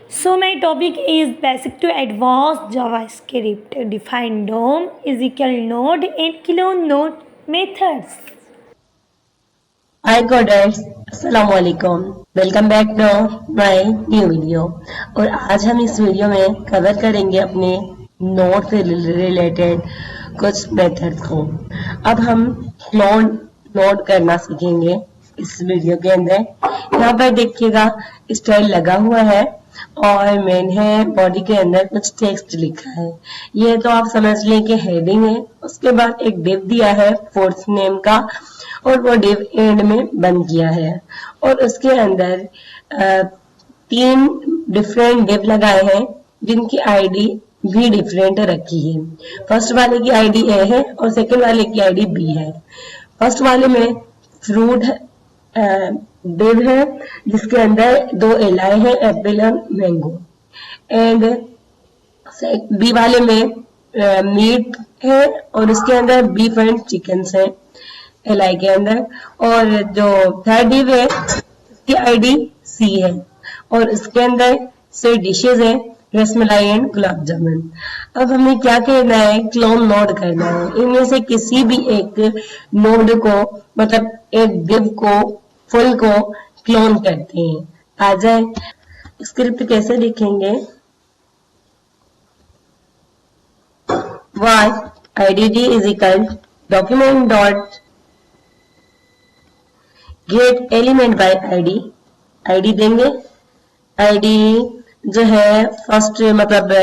So my topic is basic to advanced JavaScript. Define DOM is equal node and clone node methods. Hi coders, अस्सलाम वालेकुम। Welcome back to my new video. और आज हम इस video में cover करेंगे अपने नोड से रिलेटेड कुछ मेथड्स को। अब हम क्लोन नोड करना सीखेंगे इस वीडियो के अंदर। यहाँ पर देखिएगा स्टाइल लगा हुआ है और मैंने बॉडी के अंदर कुछ टेक्स्ट लिखा है। ये तो आप समझ लें कि हेडिंग है। उसके बाद एक डिव दिया है फोर्थ नेम का और वो डिव एंड में बंद किया है और उसके अंदर 3 डिफरेंट डिव लगाए हैं जिनकी आईडी भी डिफरेंट रखी है। फर्स्ट वाले की आईडी ए है और सेकंड वाले की आईडी बी है। फर्स्ट वाले में फ्रूट डिव है जिसके अंदर 2 एलाई है, एप्पल और मैंगो। एंड बी वाले में मीट है और उसके अंदर बीफ एंड चिकन है एलाई के अंदर। और जो थर्ड डिव है उसकी आईडी सी है और इसके अंदर से डिशेज है रसमलाई एंड गुलाब जामुन। अब हमें क्या करना है, क्लोन नोड करना है। इनमें से किसी भी एक नोड को मतलब एक डिव को फुल को क्लोन करते हैं। आ जाए स्क्रिप्ट कैसे लिखेंगे। Y ID is equal document dot get element by ID. ID देंगे। आईडी जो है फर्स्ट मतलब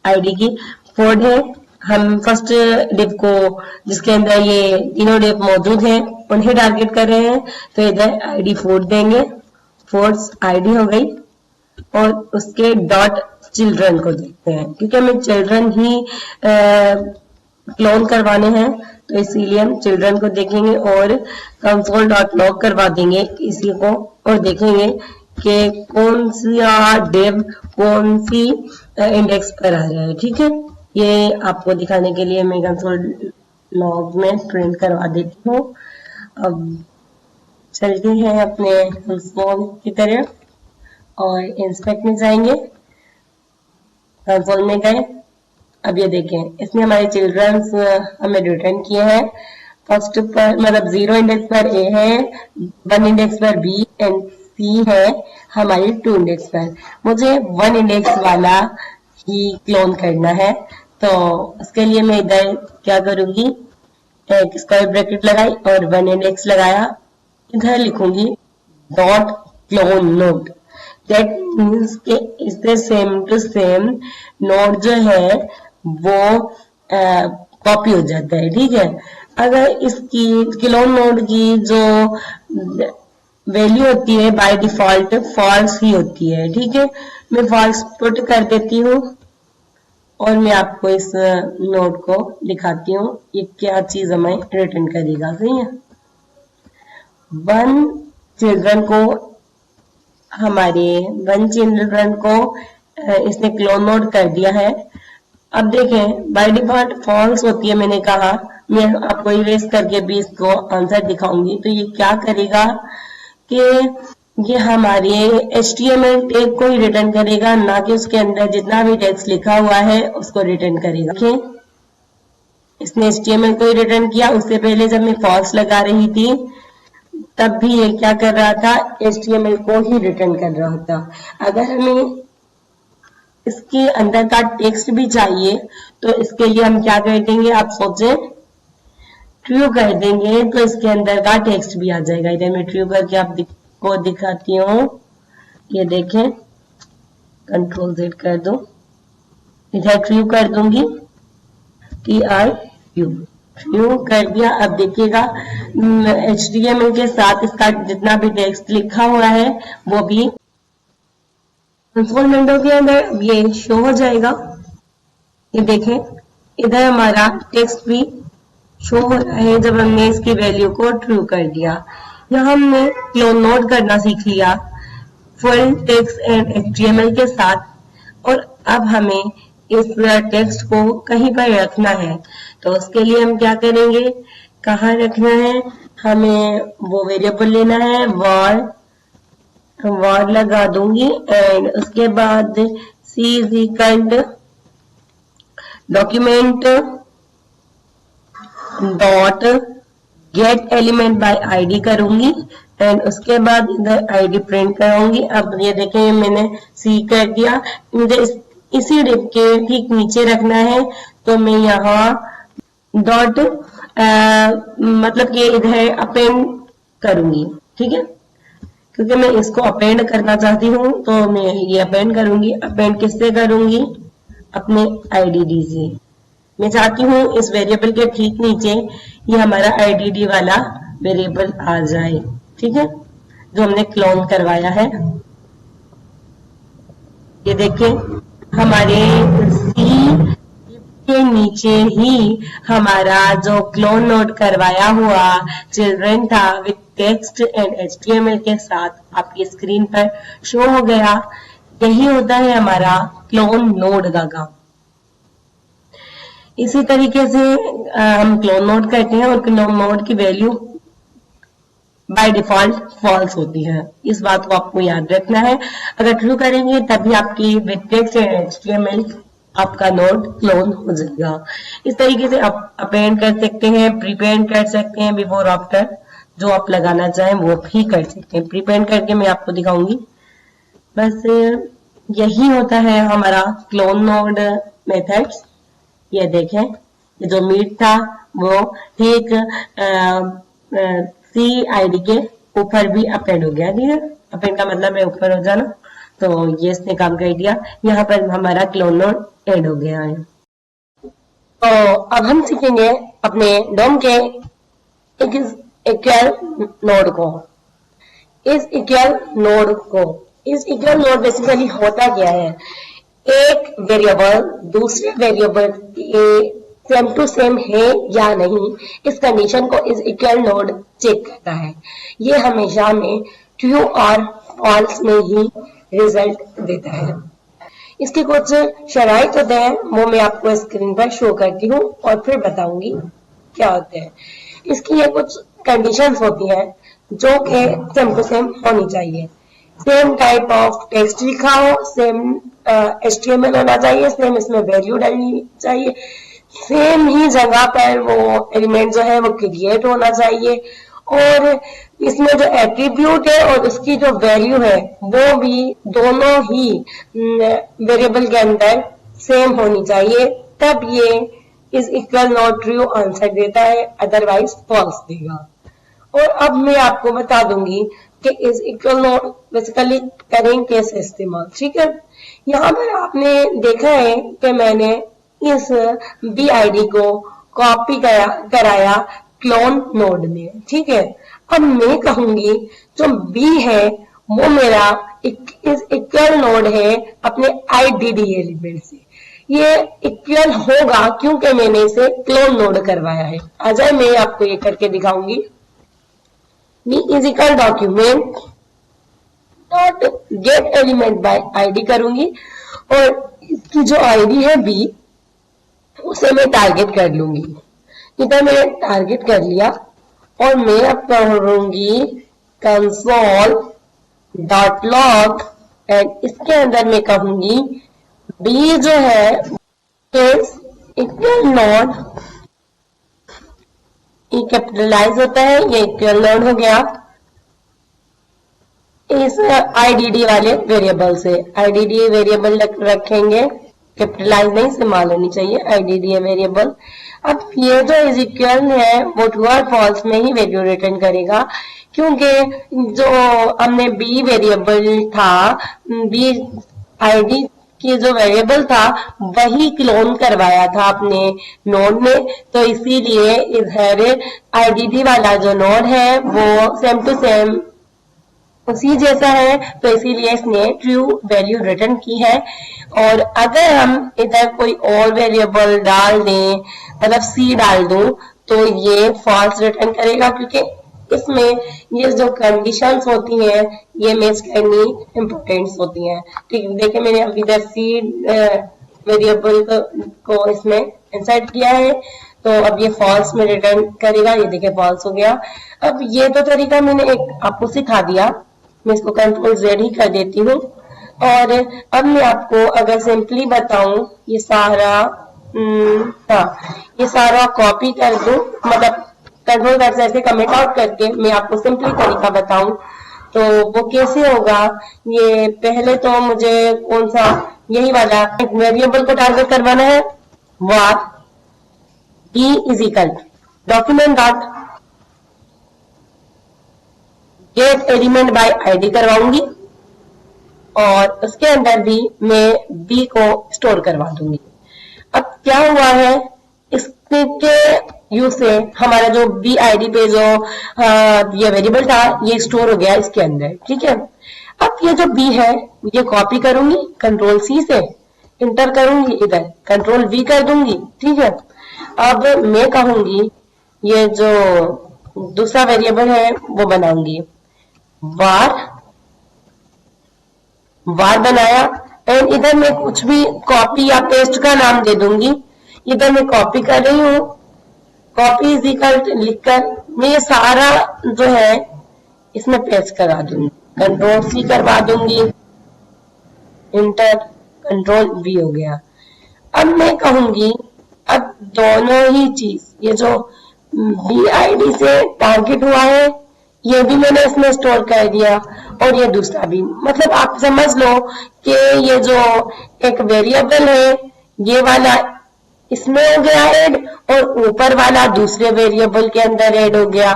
आईडी की फोर्ड है। हम फर्स्ट डिव को जिसके अंदर ये तीनों डिव मौजूद हैं उन्हें टारगेट कर रहे हैं तो इधर आईडी फोर्ड देंगे। फोर्स आईडी हो गई और उसके डॉट चिल्ड्रन को देखते हैं क्योंकि हमें चिल्ड्रन ही क्लोन करवाने हैं तो इसीलिए हम चिल्ड्रन को देखेंगे और कंसोल डॉट लॉग करवा देंगे इसी को और देखेंगे कि कौन सा डिव कौन सी इंडेक्स पर आ रहा है। ठीक है, ये आपको दिखाने के लिए मैं कंसोल लॉग में प्रिंट करवा देती हूँ। अब चलते हैं अपने कंसोल की तरफ और इंस्पेक्ट में जाएंगे। कंसोल में गए। अब ये देखें इसमें हमारे चिल्ड्रंस हमें रिटर्न किए हैं। फर्स्ट पर मतलब 0 इंडेक्स पर ए है, 1 इंडेक्स पर बी एंड सी है हमारी 2 इंडेक्स पर। मुझे 1 इंडेक्स वाला ही क्लोन करना है तो उसके लिए मैं इधर क्या करूंगी, एक स्क्वायर ब्रैकेट लगाई और 1 इंडेक्स लगाया। इधर लिखूंगी dot clone node. That means के इससे सेम टू सेम नोड जो है वो कॉपी हो जाता है। ठीक है, अगर इसकी क्लोन नोड की जो वैल्यू होती है बाय डिफॉल्ट फॉल्स ही होती है। ठीक है, मैं फॉल्स पुट कर देती हूँ और मैं आपको इस नोड को दिखाती हूँ ये क्या चीज हमें रिटर्न करेगा। सही है, 1 चिल्ड्रन को इसने क्लोन नोड कर दिया है। अब देखें बाय डिफॉल्ट फॉल्स होती है। मैंने कहा मैं आपको इरेज करके भी इसको आंसर दिखाऊंगी तो ये क्या करेगा कि ये हमारे HTML टैग को ही रिटर्न करेगा, ना कि उसके अंदर जितना भी टेक्स्ट लिखा हुआ है उसको रिटर्न करेगा। देखिए इसने HTML को ही रिटर्न किया। उससे पहले जब मैं फॉल्स लगा रही थी तब भी ये क्या कर रहा था, HTML को ही रिटर्न कर रहा था। अगर हमें इसके अंदर का टेक्स्ट भी चाहिए तो इसके लिए हम क्या कर देंगे, आप सोचें ट्रू कर देंगे तो इसके अंदर का टेक्स्ट भी आ जाएगा। इधर मैं ट्रू करके आपको दिखाती हूँ। ये देखें, कंट्रोल Z कर दो, इधर ट्रू कर दूंगी, TRU ट्रू कर दिया। अब देखिएगा HTML के साथ इसका जितना भी टेक्स्ट लिखा हुआ है वो भी कंसोल विंडो के अंदर ये शो हो जाएगा। ये देखें इधर हमारा टेक्स्ट भी शो हो रहा है जब हमने इसकी वैल्यू को ट्रू कर दिया। यहाँ हमने क्लोन नोड करना सीख लिया फुल टेक्स्ट एंड HTML के साथ। और अब हमें इस टेक्स्ट को कहीं पर रखना है तो उसके लिए हम क्या करेंगे, कहाँ रखना है, हमें वो वेरिएबल लेना है var वर्ड लगा दूंगी एंड उसके बाद C is equal document dot get element by ID करूंगी एंड उसके बाद इधर आईडी प्रिंट करूंगी। अब ये देखें मैंने सी कर दिया, मुझे इसी डिव के ठीक नीचे रखना है, तो मैं यहाँ डॉट मतलब कि इधर अपेंड करूंगी, ठीक है, क्योंकि मैं इसको अपेंड करना चाहती हूँ तो मैं ये अपेंड करूंगी। अपेंड किससे करूंगी? अपने आईडीडी से। मैं चाहती हूँ इस वेरिएबल के ठीक नीचे ये हमारा आईडीडी वाला वेरिएबल आ जाए, ठीक है, जो हमने क्लोन करवाया है। ये देखें हमारे सी के नीचे ही हमारा जो क्लोन नोड करवाया हुआ चिल्ड्रन था विद टेक्स्ट एंड एचटीएमएल के साथ आपकी स्क्रीन पर शो हो गया। यही होता है हमारा क्लोन नोड का काम। इसी तरीके से हम क्लोन नोड करते हैं और क्लोन नोड की वैल्यू बाय डिफॉल्ट फॉल्स होती है। इस बात को आपको याद रखना है। अगर ट्रू करेंगे तभी आपकी विद टेक्स्ट एंड एचटीएमएल आपका नोड क्लोन हो जाएगा। इस तरीके से आप अपेंड कर सकते हैं, प्रीपेंड कर सकते हैं, बिफोर आफ्टर जो आप लगाना चाहें वो भी कर सकते हैं। प्रीपेंड करके मैं आपको दिखाऊंगी। बस यही होता है हमारा क्लोन नोड मेथड्स। ये देखें, ये जो मीट था वो ठीक सी आईडी के ऊपर भी अपेंड हो गया। ठीक है, अपेंड का मतलब है ऊपर हो जाना, तो ये इसने काम कर दिया। यहाँ पर हमारा क्लोन नोड ऐड हो गया है। तो अब हम सीखेंगे अपने डोम के इक्वल नोड को। इस इक्वल नोड बेसिकली होता क्या है? एक वेरिएबल दूसरे वेरिएबल सेम टू सेम है या नहीं, इस कंडीशन को इस इक्वल नोड चेक करता है। ये हमेशा हमें ट्रू और फॉल्स में ही रिजल्ट देता है। इसके कुछ शराइत होते हैं, वो मैं आपको स्क्रीन पर शो करती हूँ और फिर बताऊंगी क्या होते हैं। इसकी ये कुछ कंडीशंस होती हैं जो कि सेम टू सेम होनी चाहिए। सेम टाइप ऑफ टेक्स्ट लिखा हो, सेम एचटीएमएल होना चाहिए, सेम इसमें वैल्यू डालनी चाहिए, सेम ही जगह पर वो एलिमेंट जो है वो क्रिएट होना चाहिए, और इसमें जो एट्रीब्यूट है और उसकी जो वैल्यू है वो भी दोनों ही वेरिएबल के अंदर सेम होनी चाहिए। तब ये इस इक्वल नॉट ट्रू आंसर देता है, अदरवाइज फॉल्स देगा। और अब मैं आपको बता दूंगी कि इस इक्वल नॉट बेसिकली करें कैसे इस्तेमाल। ठीक है, यहाँ पर आपने देखा है कि मैंने इस बी आईडी को कॉपी कराया क्लोन नोड में। ठीक है, अब मैं कहूंगी जो बी है वो मेरा इस इक्वल नोड है अपने आईडीडी एलिमेंट से। ये इक्वल होगा क्योंकि मैंने इसे क्लोन नोड करवाया है। आ जाए मैं आपको ये करके दिखाऊंगी। B is equal document dot get element by ID करूंगी और इसकी जो आईडी है बी उसे मैं टारगेट कर लूंगी। इधर मैंने टारगेट कर लिया और मैं अब करूंगी कंसोल डॉट लॉग एंड इसके अंदर मैं कहूंगी बी जो है इज इक्वल नोड, ये कैपिटलाइज होता है, ये इक्वल नोड हो गया इस आईडीडी वाले वेरिएबल से। आईडीडी वेरिएबल रखेंगे, कैपिटलाइज नहीं, स्मॉल होनी चाहिए आईडीडी वेरिएबल। अब ये जो इज इक्वल है वो ट्रू और फॉल्स में ही वैल्यू रिटर्न करेगा, क्योंकि जो हमने बी वेरिएबल था, बी आईडी की जो वेरिएबल था वही क्लोन करवाया था अपने नोड में, तो इसीलिए इधर आईडीडी वाला जो नोड है वो सेम टू सेम उसी जैसा है, तो इसीलिए इसने ट्रू वैल्यू रिटर्न की है। और अगर हम इधर कोई और वेरिएबल डाल दें, मतलब सी डाल दूं, तो ये फॉल्स रिटर्न करेगा, क्योंकि इसमें ये जो कंडीशंस होती हैं ये मैच करनी इम्पोर्टेंट होती हैं। ठीक है, देखिए मैंने अब इधर सी वेरिएबल को इसमें इंसर्ट किया है, तो अब ये फॉल्स में रिटर्न करेगा। ये देखिए फॉल्स हो गया। अब ये तो तरीका मैंने एक आपको सिखा दिया, मैं इसको कंट्रोल Z ही कर देती हूँ। और अब मैं आपको अगर सिंपली बताऊं, ये सारा ये सारा कॉपी कर दूं, मतलब कंट्रोल Z से कमेंट आउट करके मैं आपको सिंपली तरीका बताऊं तो वो कैसे होगा। ये पहले तो मुझे कौन सा, यही वाला एक वेरिएबल को टारगेट करवाना है, var b is equal document dot get element by ID करवाऊंगी और उसके अंदर भी मैं b को स्टोर करवा दूंगी। अब क्या हुआ है, इसके यूज से हमारा जो b आईडी पे जो ये वेरिएबल था ये स्टोर हो गया इसके अंदर, ठीक है। अब ये जो b है ये कॉपी करूंगी कंट्रोल C से, इंटर करूंगी, इधर कंट्रोल V कर दूंगी, ठीक है। अब मैं कहूंगी ये जो दूसरा वेरिएबल है वो बनाऊंगी, var बनाया एंड इधर मैं कुछ भी कॉपी या पेस्ट का नाम दे दूंगी। इधर मैं कॉपी कर रही हूँ, कॉपी इज इक्वल लिखकर मैं ये सारा जो है इसमें पेस्ट करा दूंगी, कंट्रोल C करवा दूंगी, इंटर, कंट्रोल V हो गया। अब मैं कहूंगी अब दोनों ही चीज, ये जो BID से टारगेट हुआ है ये भी मैंने इसमें स्टोर कर दिया और ये दूसरा भी, मतलब आप समझ लो कि ये जो एक वेरिएबल है ये वाला इसमें हो गया ऐड और ऊपर वाला दूसरे वेरिएबल के अंदर ऐड हो गया।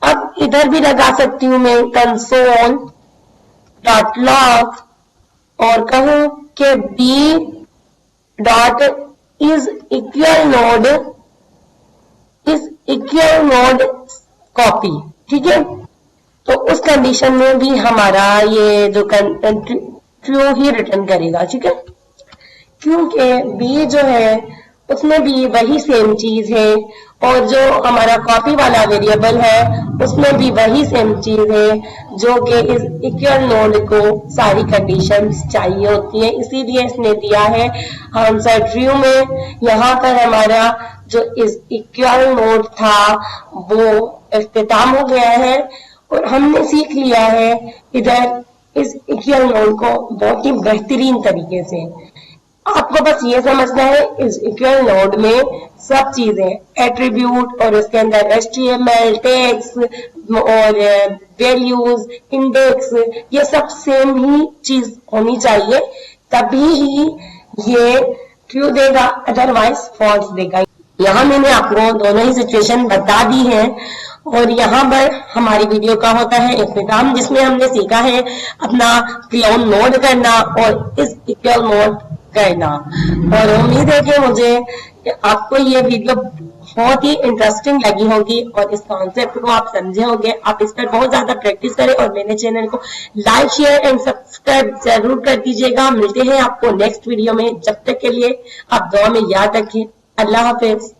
अब इधर भी लगा सकती हूँ मैं कंसोल डॉट लॉग और कहूं कि b dot is equal node copy, ठीक है। तो उस कंडीशन में भी हमारा ये जो ट्रू ही रिटर्न करेगा, ठीक है, क्योंकि b जो है उसमें भी वही सेम चीज है और जो हमारा कॉपी वाला वेरिएबल है उसमें भी वही सेम चीज है जो कि इस इक्वल नोड को सारी कंडीशंस चाहिए होती है, इसीलिए इसने दिया है आंसर ट्रू में। यहाँ पर हमारा जो इस इक्वल नोड था वो इख्तिताम हो गया है और हमने सीख लिया है इधर इस इक्वल नोड को बहुत ही बेहतरीन तरीके से। आपको बस ये समझना है इस इक्वल नोड में सब चीजें एट्रीब्यूट और उसके अंदर HTML टैग्स और वैल्यूज इंडेक्स ये सब सेम ही चीज होनी चाहिए, तभी ही ये ट्रू देगा, अदरवाइज फॉल्स देगा। यहाँ मैंने आपको दोनों ही सिचुएशन बता दी है और यहाँ पर हमारी वीडियो का होता है इख्तिताम, जिसमें हमने सीखा है अपना क्लोन नोड करना और इस इक्वल नोड करना। और उम्मीद है कि मुझे आपको ये वीडियो बहुत ही इंटरेस्टिंग लगी होगी और इस कॉन्सेप्ट को आप समझे होंगे। आप इस पर बहुत ज्यादा प्रैक्टिस करें और मेरे चैनल को लाइक शेयर एंड सब्सक्राइब जरूर कर दीजिएगा। मिलते हैं आपको नेक्स्ट वीडियो में, जब तक के लिए आप दुआ में याद रखें। अल्लाह हाफिज।